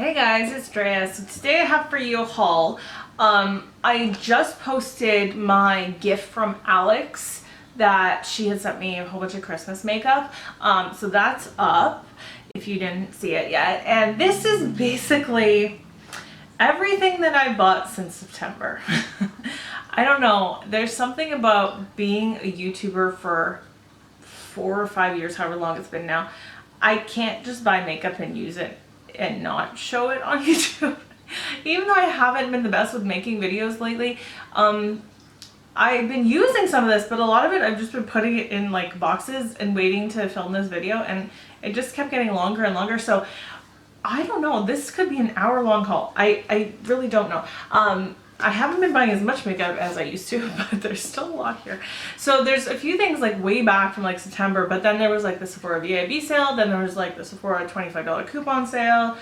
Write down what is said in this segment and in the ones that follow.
Hey guys, it's Drea. So today I have for you a haul. I just posted my gift from Alex that she had sent me a whole bunch of Christmas makeup. So that's up if you didn't see it yet. And this is basically everything that I bought since September. I don't know. There's something about being a YouTuber for 4 or 5 years, however long it's been now. I can't just buy makeup and use it and not show it on YouTube. Even though I haven't been the best with making videos lately, I've been using some of this, but a lot of it I've just been putting it in like boxes and waiting to film this video, and it just kept getting longer and longer. So I don't know, this could be an hour-long haul. I really don't know. I haven't been buying as much makeup as I used to, but there's still a lot here. So there's a few things like way back from like September, but then there was like the Sephora VIB sale, then there was like the Sephora $25 coupon sale,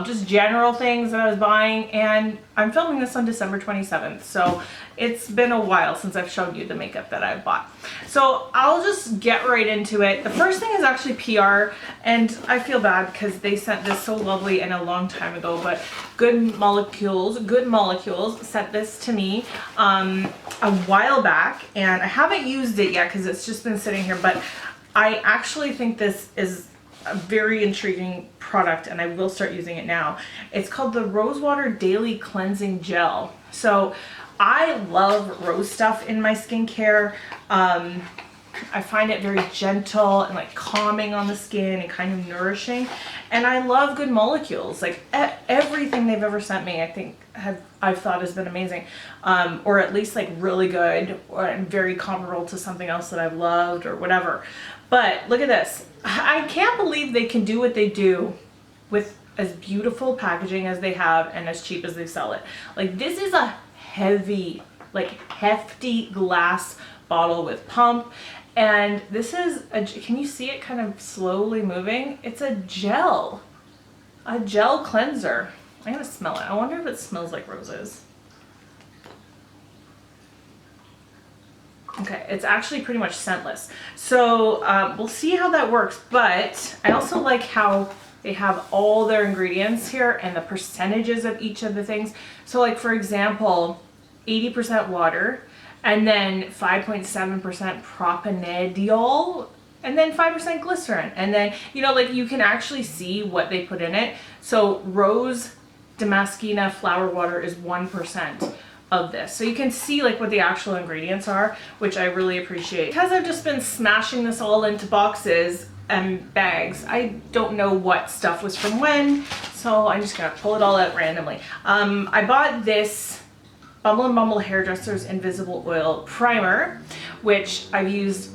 just general things that I was buying, and I'm filming this on December 27th, so it's been a while since I've shown you the makeup that I've bought. So I'll just get right into it. The first thing is actually PR, and I feel bad because they sent this so lovely and a long time ago, but Good Molecules sent this to me a while back, and I haven't used it yet because it's just been sitting here, but I actually think this is a very intriguing product and I will start using it now. It's called the Rosewater Daily Cleansing Gel. So I love rose stuff in my skincare. I find it very gentle and like calming on the skin and kind of nourishing. And I love Good Molecules. Like everything they've ever sent me, I think I've thought has been amazing, or at least like really good, or very comparable to something else that I've loved or whatever. But look at this. I can't believe they can do what they do with as beautiful packaging as they have and as cheap as they sell it. Like, this is a heavy, like hefty glass bottle with pump, and this is can you see it kind of slowly moving? It's a gel cleanser. I'm gonna smell it. I wonder if it smells like roses. Okay, it's actually pretty much scentless. So we'll see how that works, but I also like how they have all their ingredients here and the percentages of each of the things. So like, for example, 80% water, and then 5.7% propanediol, and then 5% glycerin. And then, you know, like you can actually see what they put in it. So Rose Damascena flower water is 1% of this. So you can see like what the actual ingredients are, which I really appreciate. Because I've just been smashing this all into boxes and bags, I don't know what stuff was from when, so I'm just gonna pull it all out randomly. I bought this Bumble Hairdresser's Invisible Oil Primer, which I've used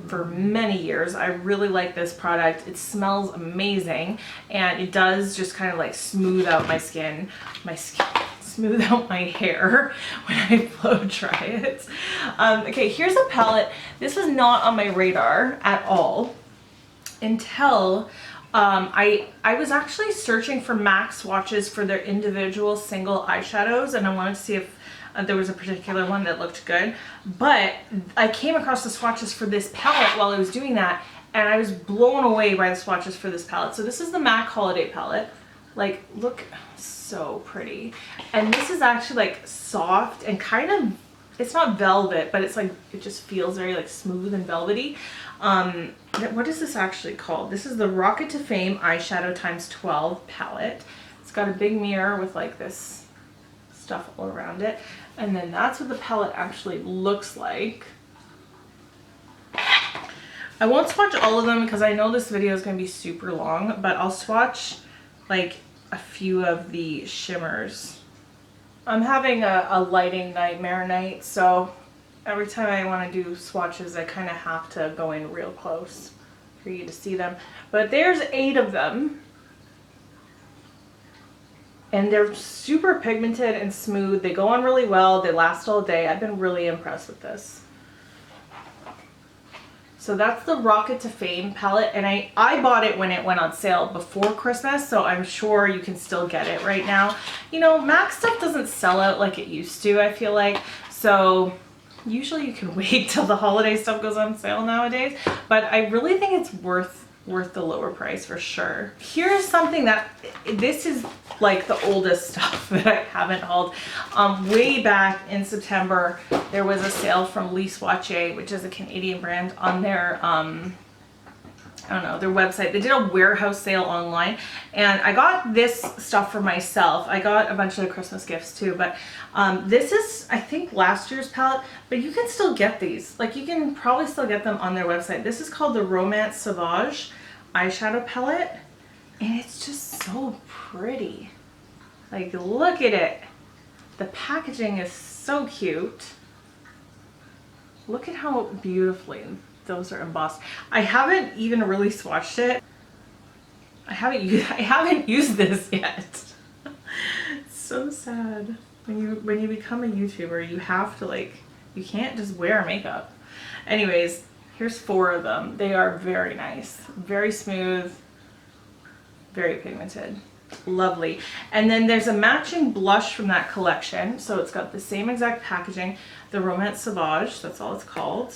for many years. I really like this product. It smells amazing, and it does just kind of like smooth out my skin, smooth out my hair when I blow dry it. Okay, here's a palette. This was not on my radar at all until I was actually searching for MAC swatches for their individual single eyeshadows, and I wanted to see if there was a particular one that looked good. But I came across the swatches for this palette while I was doing that, and I was blown away by the swatches for this palette. So this is the MAC Holiday Palette. Like, look, so pretty. And this is actually like soft and kind of, it's not velvet, but it's like, it just feels very like smooth and velvety. What is this actually called? This is the Rocket to Fame Eyeshadow x12 palette. It's got a big mirror with like this stuff all around it. And then that's what the palette actually looks like. I won't swatch all of them because I know this video is going to be super long, but I'll swatch like a few of the shimmers. I'm having a lighting nightmare night, so every time I want to do swatches, I kind of have to go in real close for you to see them. But there's 8 of them, and they're super pigmented and smooth. They go on really well. They last all day. I've been really impressed with this. So that's the Rocket to Fame palette, and I bought it when it went on sale before Christmas, so I'm sure you can still get it right now. You know, MAC stuff doesn't sell out like it used to, I feel like, so usually you can wait till the holiday stuff goes on sale nowadays, but I really think it's worth worth the lower price for sure. Here's something that, this is like the oldest stuff that I haven't hauled. Way back in September, there was a sale from Rosewater, which is a Canadian brand, on their, I don't know, their website. They did a warehouse sale online, and I got this stuff for myself. I got a bunch of the Christmas gifts too, but this is, I think, last year's palette, but you can still get these. Like, you can probably still get them on their website. This is called the Romance Sauvage Eyeshadow Palette, and it's just so pretty. Like, look at it. The packaging is so cute. Look at how beautifully those are embossed. I haven't even really swatched it. I haven't used this yet. It's so sad. When you become a YouTuber, you have to, like, you can't just wear makeup. Anyways, here's 4 of them. They are very nice, very smooth, very pigmented. Lovely. And then there's a matching blush from that collection. So it's got the same exact packaging, the Romance Sauvage, that's all it's called.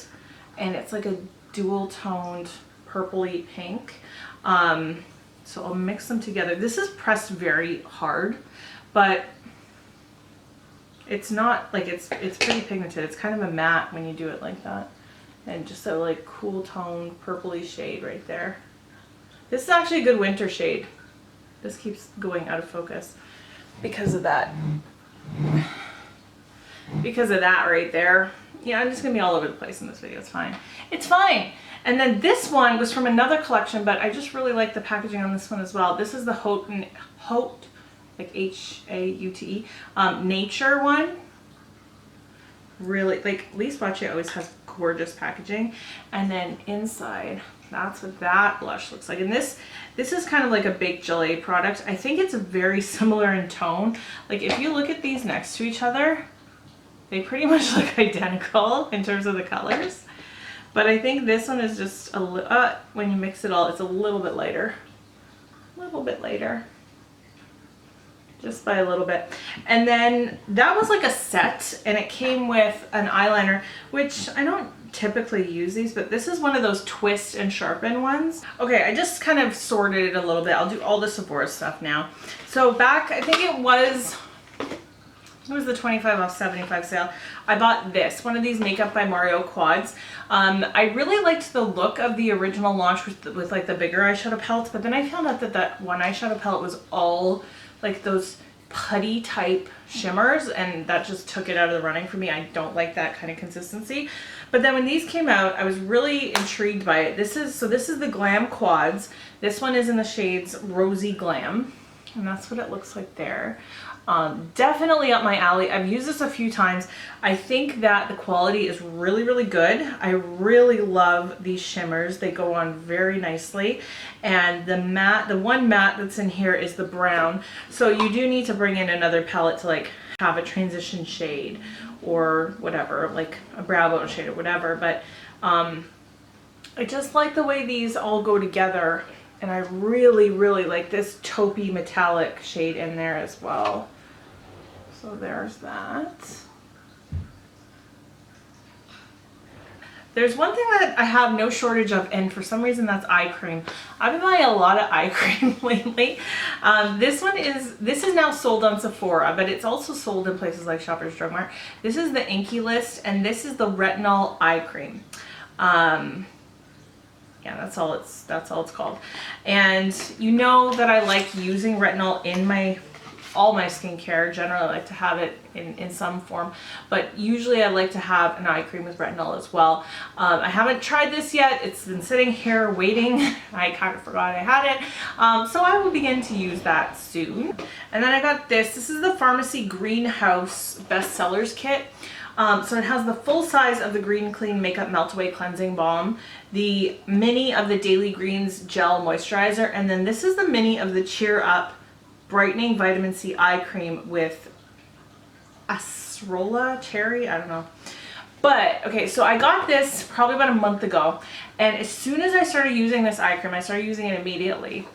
And it's like a dual toned purpley pink. So I'll mix them together. This is pressed very hard, but it's not like, it's pretty pigmented. It's kind of a matte when you do it like that. And just a like cool toned purpley shade right there. This is actually a good winter shade. This keeps going out of focus because of that. Because of that right there. Yeah, I'm just gonna be all over the place in this video. It's fine. It's fine. And then this one was from another collection, but I just really like the packaging on this one as well. This is the Haute, like H-A-U-T-E, Nature one. Really, like, Rosewater always has gorgeous packaging. And then inside, that's what that blush looks like. And this is kind of like a baked gelée product. I think it's very similar in tone. Like, if you look at these next to each other, they pretty much look identical in terms of the colors. But I think this one is just a little, when you mix it all, it's a little bit lighter. A little bit lighter. Just by a little bit. And then that was like a set, and it came with an eyeliner, which I don't typically use these, but this is one of those twist and sharpen ones. Okay, I just kind of sorted it a little bit. I'll do all the Sephora stuff now. So back, I think it was the 25 off 75 sale. I bought this, one of these Makeup by Mario quads. I really liked the look of the original launch with like the bigger eyeshadow palettes, but then I found out that that one eyeshadow palette was all like those putty type shimmers, and that just took it out of the running for me. I don't like that kind of consistency. But then when these came out, I was really intrigued by it. This is the Glam Quads. This one is in the shades Rosy Glam, and that's what it looks like there. Definitely up my alley. I've used this a few times. I think that the quality is really, really good. I really love these shimmers. They go on very nicely. And the matte, the one matte that's in here is the brown. So you do need to bring in another palette to like have a transition shade or whatever, like a brow bone shade or whatever. But I just like the way these all go together. And I really, really like this taupey metallic shade in there as well. So there's that. There's one thing that I have no shortage of, and for some reason that's eye cream. I've been buying a lot of eye cream lately. This is now sold on Sephora, but it's also sold in places like Shoppers Drug Mart. This is the Inky List, and this is the Retinol Eye Cream. Yeah, that's all it's called. And you know that I like using retinol in all my skincare. Generally, I like to have it in some form, but usually I like to have an eye cream with retinol as well. I haven't tried this yet. It's been sitting here waiting. I kind of forgot I had it. So I will begin to use that soon. And then I got this. This is the Pharmacy Greenhouse Bestsellers Kit. So it has the full size of the Green Clean Makeup Melt Away Cleansing Balm, the mini of the Daily Greens Gel Moisturizer, and then this is the mini of the Cheer Up Brightening Vitamin C Eye Cream with Acerola Cherry, I don't know. But, okay, so I got this probably about a month ago, and as soon as I started using this eye cream, I started using it immediately.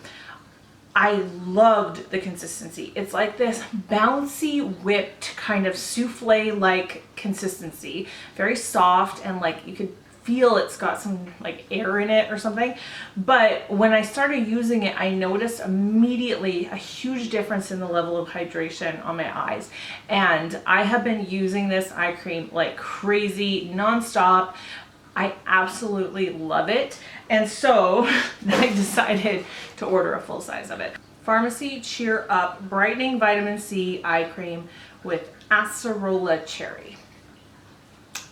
I loved the consistency. It's like this bouncy, whipped kind of souffle-like consistency. Very soft, and like you could feel it's got some like air in it or something. But when I started using it, I noticed immediately a huge difference in the level of hydration on my eyes. And I have been using this eye cream like crazy, nonstop. I absolutely love it. And so I decided to order a full size of it. Pharmacy Cheer Up Brightening Vitamin C Eye Cream with Acerola Cherry.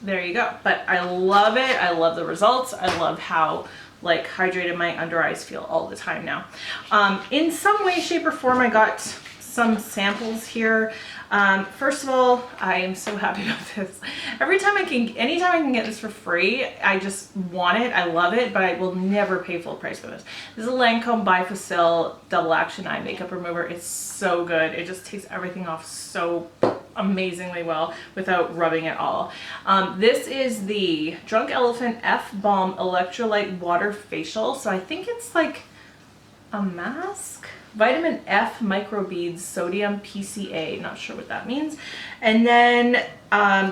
There you go. But I love it. I love the results. I love how like hydrated my under eyes feel all the time now. In some way, shape, or form, I got some samples here. First of all, I am so happy about this. Anytime I can get this for free, I just want it. I love it, but I will never pay full price for this. This is a Lancome Bifacil Double Action Eye Makeup Remover. It's so good. It just takes everything off so amazingly well without rubbing at all. This is the Drunk Elephant F Balm Electrolyte Water Facial. So I think it's like a mask. Vitamin F microbeads, sodium PCA, not sure what that means. And then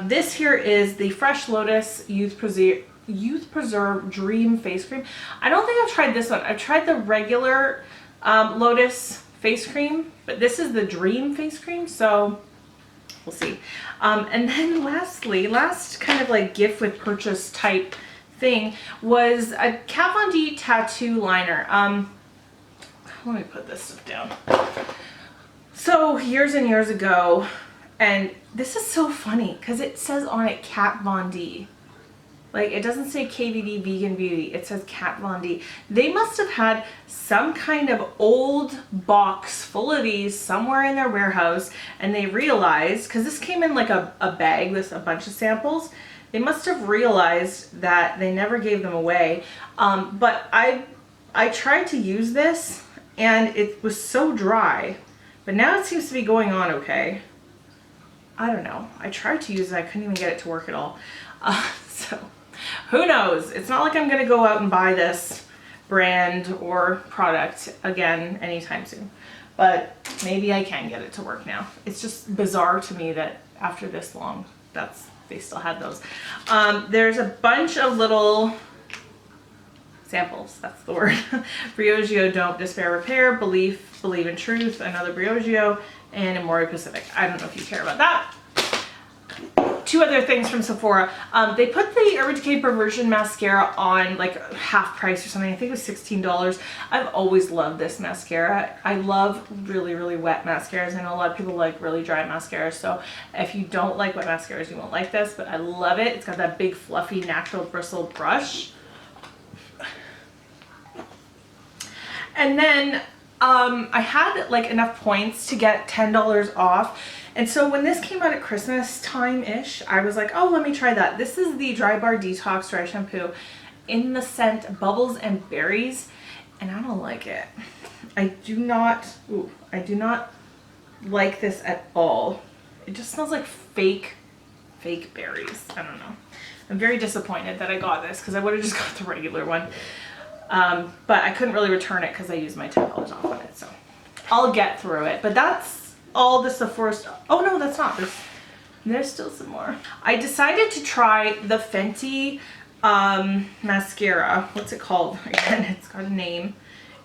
this here is the Fresh Lotus Youth Preserve Dream Face Cream. I don't think I've tried this one. I've tried the regular Lotus face cream, but this is the Dream face cream, so we'll see. And then lastly, last kind of like gift with purchase type thing was a Kat Von D tattoo liner. Let me put this stuff down. So years and years ago, and this is so funny because it says on it Kat Von D. Like it doesn't say KVD Vegan Beauty, it says Kat Von D. They must have had some kind of old box full of these somewhere in their warehouse, and they realized, because this came in like a bag with a bunch of samples, they must have realized that they never gave them away. But I tried to use this and it was so dry, but now it seems to be going on okay. I don't know. I tried to use it. I couldn't even get it to work at all. So who knows? It's not like I'm going to go out and buy this brand or product again anytime soon, but maybe I can get it to work now. It's just bizarre to me that after this long, they still had those. There's a bunch of little samples, that's the word. Briogeo, Don't Despair, Repair, Believe in Truth, another Briogeo, and Amore Pacific. I don't know if you care about that. Two other things from Sephora. They put the Urban Decay Perversion mascara on like half price or something. I think it was $16. I've always loved this mascara. I love really, really wet mascaras. I know a lot of people like really dry mascaras, so if you don't like wet mascaras, you won't like this, but I love it. It's got that big fluffy natural bristle brush. And then I had like enough points to get $10 off. And so when this came out at Christmas time-ish, I was like, oh, let me try that. This is the Bar Detox Dry Shampoo in the scent Bubbles and Berries. And I don't like it. I do not like this at all. It just smells like fake berries. I don't know. I'm very disappointed that I got this because I would have just got the regular one. But I couldn't really return it because I used my $10 off on it, so I'll get through it. But that's all the Sephora stuff. Oh no, that's not. There's still some more. I decided to try the Fenty mascara. What's it called? Again, it's got a name.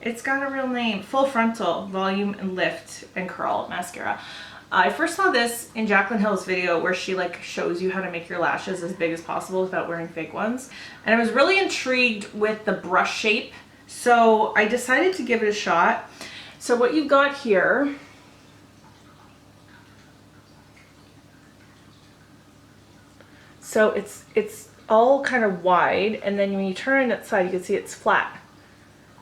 It's got a real name. Full Frontal Volume and Lift and Curl Mascara. I first saw this in Jaclyn Hill's video where she like shows you how to make your lashes as big as possible without wearing fake ones. And I was really intrigued with the brush shape, so I decided to give it a shot. So what you've got here, so it's all kind of wide, and then when you turn it side, you can see it's flat.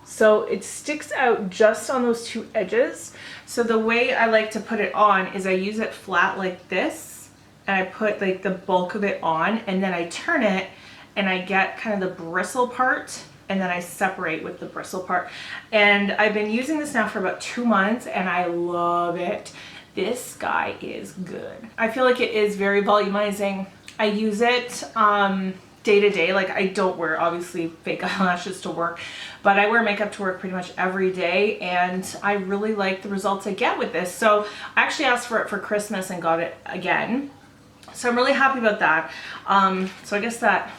So it sticks out just on those two edges. So the way I like to put it on is I use it flat like this, and I put like the bulk of it on, and then I turn it and I get kind of the bristle part, and then I separate with the bristle part. And I've been using this now for about 2 months and I love it. This guy is good. I feel like it is very volumizing. I use it day to day. Like I don't wear obviously fake eyelashes to work, but I wear makeup to work pretty much every day, and I really like the results I get with this. So I actually asked for it for Christmas and got it again. So I'm really happy about that. So I guess that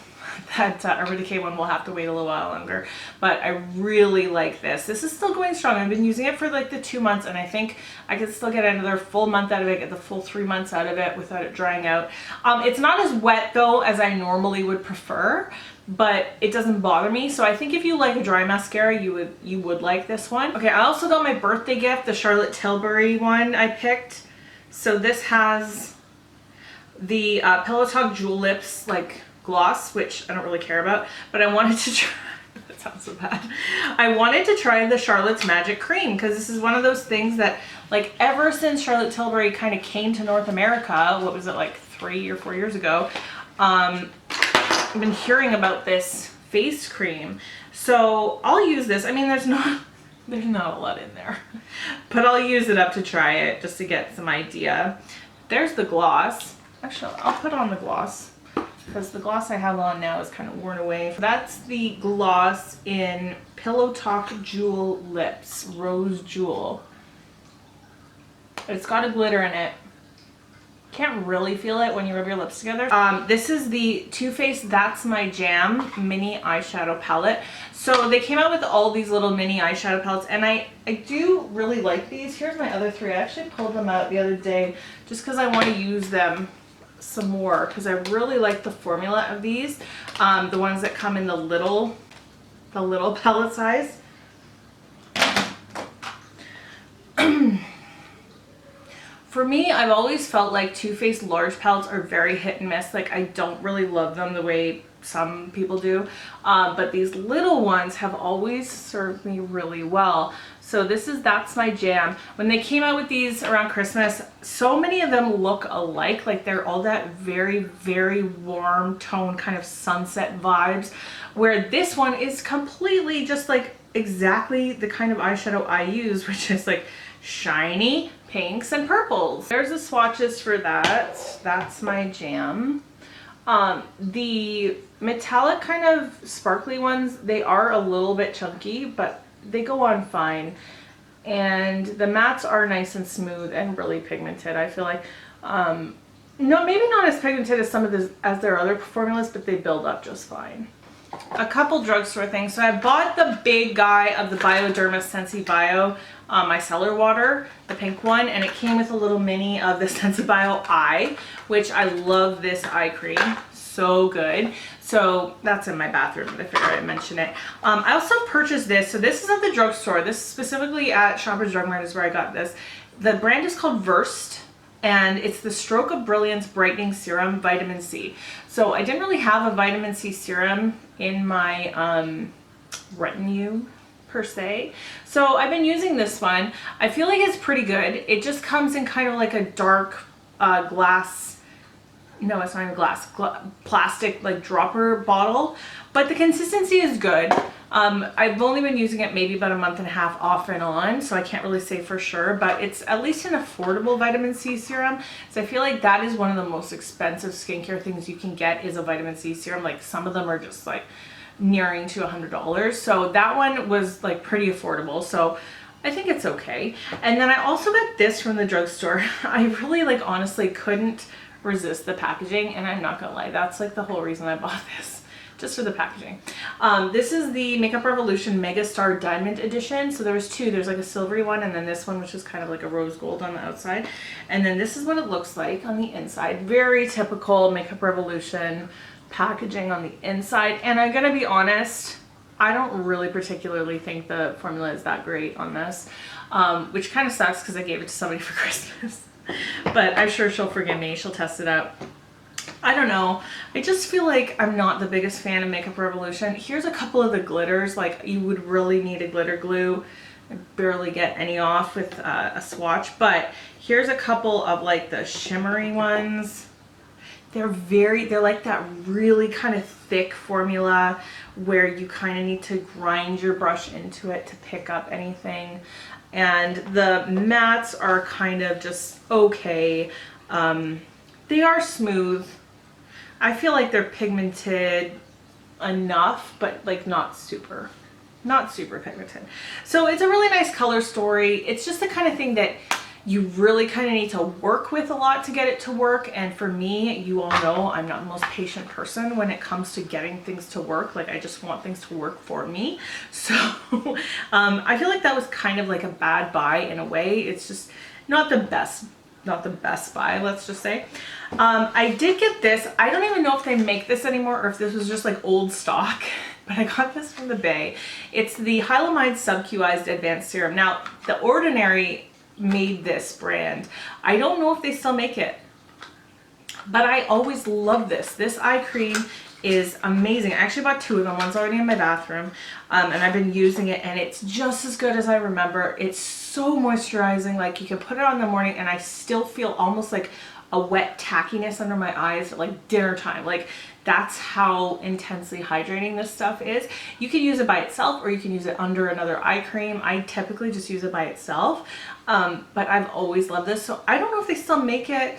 that Urban Decay one will have to wait a little while longer. But I really like this. This is still going strong. I've been using it for like the 2 months, and I think I could still get another full month out of it, get the full 3 months out of it without it drying out. It's not as wet though as I normally would prefer, but it doesn't bother me. So I think if you like a dry mascara, you would like this one. Okay, I also got my birthday gift, the Charlotte Tilbury one I picked. So this has the Pillow Talk Jewel Lips like gloss, which I don't really care about, but I wanted to try. That sounds so bad. I wanted to try the Charlotte's Magic Cream because this is one of those things that, like, ever since Charlotte Tilbury kind of came to North America, what was it, like 3 or 4 years ago, I've been hearing about this face cream. So I'll use this. I mean, there's not a lot in there, but I'll use it up to try it just to get some idea. There's the gloss. Actually, I'll put on the gloss because the gloss I have on now is kind of worn away. That's the gloss in Pillow Talk Jewel Lips, Rose Jewel. It's got a glitter in it. Can't really feel it when you rub your lips together. This is the Too Faced That's My Jam mini eyeshadow palette. So they came out with all these little mini eyeshadow palettes, and I do really like these. Here's my other three. I actually pulled them out the other day just because I want to use them some more because I really like the formula of these. The ones that come in the little palette size. For me, I've always felt like Too Faced large palettes are very hit and miss. Like, I don't really love them the way some people do. But these little ones have always served me really well. So this is That's My Jam. When they came out with these around Christmas, so many of them look alike. Like, they're all that very, very warm tone, kind of sunset vibes. Where this one is completely just like exactly the kind of eyeshadow I use, which is like shiny pinks and purples. There's the swatches for that. That's My Jam. The metallic kind of sparkly ones, they are a little bit chunky, but they go on fine. And the mattes are nice and smooth and really pigmented. I feel like, no, maybe not as pigmented as some of their other formulas, but they build up just fine. A couple drugstore things. So I bought the big guy of the Bioderma Sensi Bio Micellar Water, the pink one, and it came with a little mini of the Sensi Bio Eye, which I love this eye cream. So good. So that's in my bathroom, but I figured I'd mention it. I also purchased this. So this is at the drugstore. This specifically at Shoppers Drug Mart is where I got this. The brand is called Versed, and it's the Stroke of Brilliance Brightening Serum Vitamin C. So I didn't really have a vitamin C serum in my retinol per se. So I've been using this one. I feel like it's pretty good. It just comes in kind of like a dark glass, no, it's not even glass, plastic like dropper bottle, but the consistency is good. I've only been using it maybe about a month and a half off and on, so I can't really say for sure, but it's at least an affordable vitamin C serum. So I feel like that is one of the most expensive skincare things you can get is a vitamin C serum. Like, some of them are just like nearing to $100. So that one was like pretty affordable. So I think it's okay. And then I also got this from the drugstore. I really, like, honestly couldn't resist the packaging, and I'm not gonna lie, that's like the whole reason I bought this, just for the packaging. This is the Makeup Revolution Megastar Diamond Edition. So there was two. There's like a silvery one, and then this one, which is kind of like a rose gold on the outside. And then this is what it looks like on the inside. Very typical Makeup Revolution packaging on the inside. And I'm gonna be honest, I don't really particularly think the formula is that great on this, which kind of sucks because I gave it to somebody for Christmas. But I'm sure she'll forgive me. She'll test it out. I don't know. I just feel like I'm not the biggest fan of Makeup Revolution. Here's a couple of the glitters. Like, you would really need a glitter glue. I barely get any off with a swatch. But here's a couple of like the shimmery ones. They're like that really kind of thick formula where you kind of need to grind your brush into it to pick up anything. And the mattes are kind of just okay. They are smooth. I feel like they're pigmented enough, but like not super pigmented. So it's a really nice color story. It's just the kind of thing that you really kind of need to work with a lot to get it to work. And for me, you all know I'm not the most patient person when it comes to getting things to work. Like I just want things to work for me. So I feel like that was kind of like a bad buy in a way. It's just not the best buy, let's just say. I did get this. I don't even know if they make this anymore or if this was just like old stock, but I got this from the Bay. It's the Hylamide Sub-Qized Advanced Serum. Now, The Ordinary made this brand. I don't know if they still make it, but I always love this. This eye cream is amazing. I actually bought 2 of them. One's already in my bathroom, and I've been using it, and it's just as good as I remember. It's so moisturizing. Like you can put it on in the morning and I still feel almost like a wet tackiness under my eyes at like dinner time. Like that's how intensely hydrating this stuff is. You can use it by itself or you can use it under another eye cream. I typically just use it by itself, but I've always loved this. So I don't know if they still make it,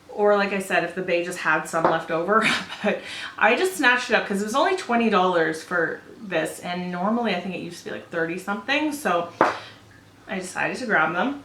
or like I said, if the Bay just had some left over, but I just snatched it up because it was only $20 for this, and normally I think it used to be like 30 something. So I decided to grab them.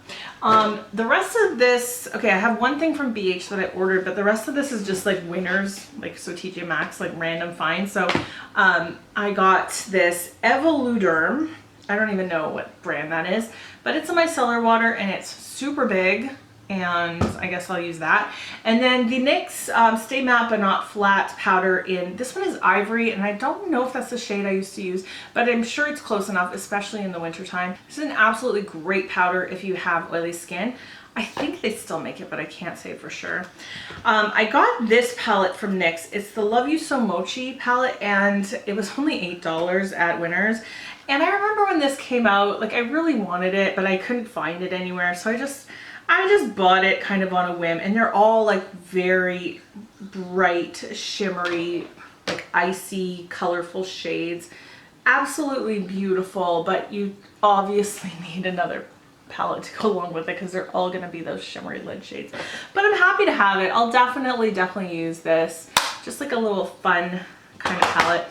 The rest of this, okay, I have one thing from BH that I ordered, but the rest of this is just like winners, like so TJ Maxx, like random finds. So I got this Evoluderm. I don't even know what brand that is, but it's a micellar water and it's super big, and I guess I'll use that. And then the NYX Stay Matte But Not Flat powder in, this one is Ivory, and I don't know if that's the shade I used to use, but I'm sure it's close enough, especially in the winter time. This is an absolutely great powder if you have oily skin. I think they still make it, but I can't say for sure. I got this palette from NYX. It's the Love You So Mochi palette, and it was only $8 at Winners. And I remember when this came out, like I really wanted it, but I couldn't find it anywhere. So I just bought it kind of on a whim, and they're all like very bright, shimmery, like icy, colorful shades. Absolutely beautiful, but you obviously need another palette to go along with it because they're all going to be those shimmery lid shades. But I'm happy to have it. I'll definitely use this. Just like a little fun kind of palette.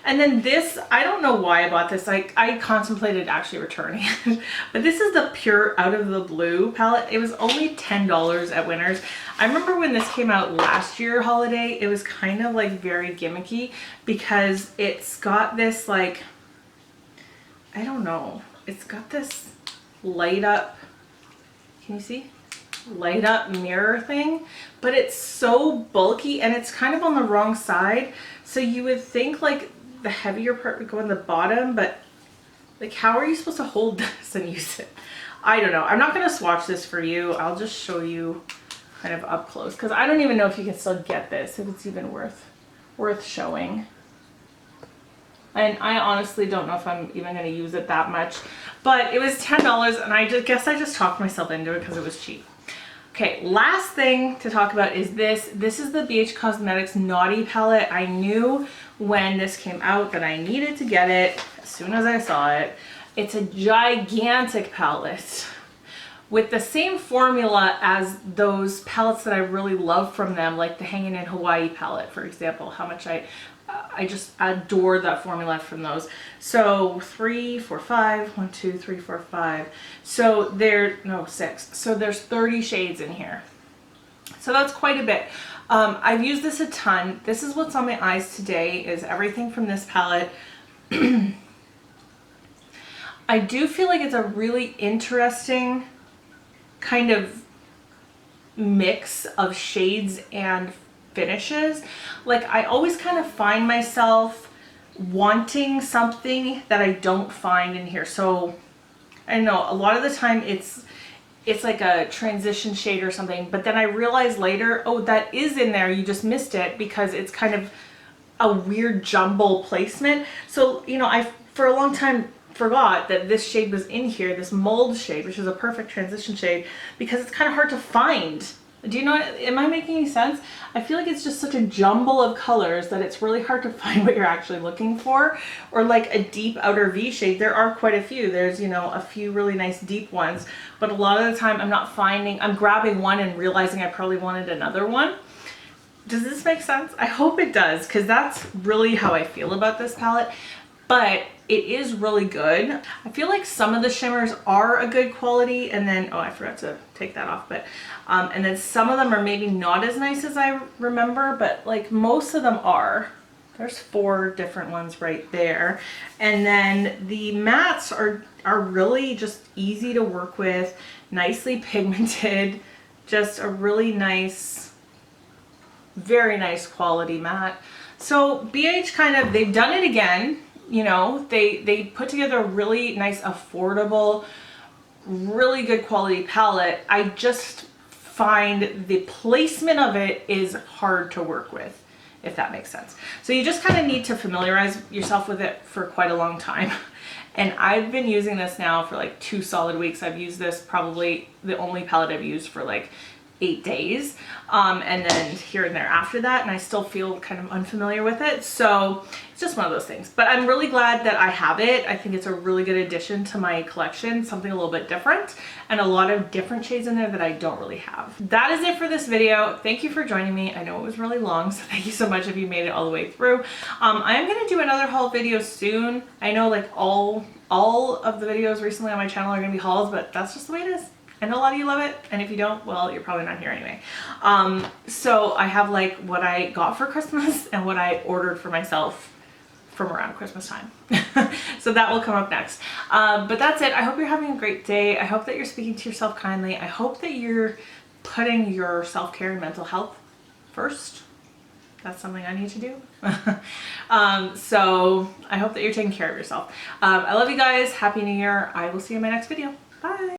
And then this, I don't know why I bought this. I contemplated actually returning it, but this is the Pure Out of the Blue palette. It was only $10 at Winners. I remember when this came out last year holiday, it was kind of like very gimmicky because it's got this like, I don't know, it's got this light up, can you see? Light up mirror thing, but it's so bulky and it's kind of on the wrong side. So you would think like the heavier part would go on the bottom, but like how are you supposed to hold this and use it? I don't know. I'm not going to swatch this for you. I'll just show you kind of up close because I don't even know if you can still get this, if it's even worth showing. And I honestly don't know if I'm even going to use it that much, but it was $10 and I guess I just talked myself into it because it was cheap. Okay, last thing to talk about is this. This is the BH Cosmetics Naughty palette. I knew when this came out that I needed to get it as soon as I saw it. It's a gigantic palette with the same formula as those palettes that I really love from them, like the Hanging in Hawaii palette, for example. How much I just adore that formula from those. So 3, 4, 5, 1, 2, 3, 4, 5. So no, 6. So there's 30 shades in here. So that's quite a bit. I've used this a ton. This is what's on my eyes today, is everything from this palette. I do feel like it's a really interesting kind of mix of shades and finishes. Like I always kind of find myself wanting something that I don't find in here. So I don't know, a lot of the time it's like a transition shade or something, but then I realize later, oh, that is in there, you just missed it because it's kind of a weird jumble placement. So, you know, I for a long time forgot that this shade was in here, this mold shade, which is a perfect transition shade, because it's kind of hard to find. Do you know, am I making any sense? I feel like it's just such a jumble of colors that it's really hard to find what you're actually looking for. Or like a deep outer V shade, there are quite a few. There's, you know, a few really nice deep ones, but a lot of the time I'm grabbing one and realizing I probably wanted another one. Does this make sense? I hope it does, because that's really how I feel about this palette. but it is really good. I feel like some of the shimmers are a good quality, and then, oh, I forgot to take that off, but, and then some of them are maybe not as nice as I remember, but like most of them are. There's 4 different ones right there. And then the mattes are really just easy to work with, nicely pigmented, just a really nice, very nice quality matte. So BH kind of, they've done it again. You know, they put together a really nice, affordable, really good quality palette. I just find the placement of it is hard to work with, if that makes sense. So you just kind of need to familiarize yourself with it for quite a long time. And I've been using this now for like 2 solid weeks. I've used this, probably the only palette I've used for like 8 days, and then here and there after that, and I still feel kind of unfamiliar with it. So it's just one of those things, but I'm really glad that I have it. I think it's a really good addition to my collection, something a little bit different, and a lot of different shades in there that I don't really have. That is it for this video. Thank you for joining me. I know it was really long, so thank you so much if you made it all the way through. I am going to do another haul video soon. I know like all of the videos recently on my channel are going to be hauls, but that's just the way it is. I know a lot of you love it, and if you don't, well, you're probably not here anyway. So I have like what I got for Christmas and what I ordered for myself from around Christmas time. So that will come up next. But that's it. I hope you're having a great day. I hope that you're speaking to yourself kindly. I hope that you're putting your self-care and mental health first. That's something I need to do. So I hope that you're taking care of yourself. I love you guys. Happy New Year. I will see you in my next video. Bye.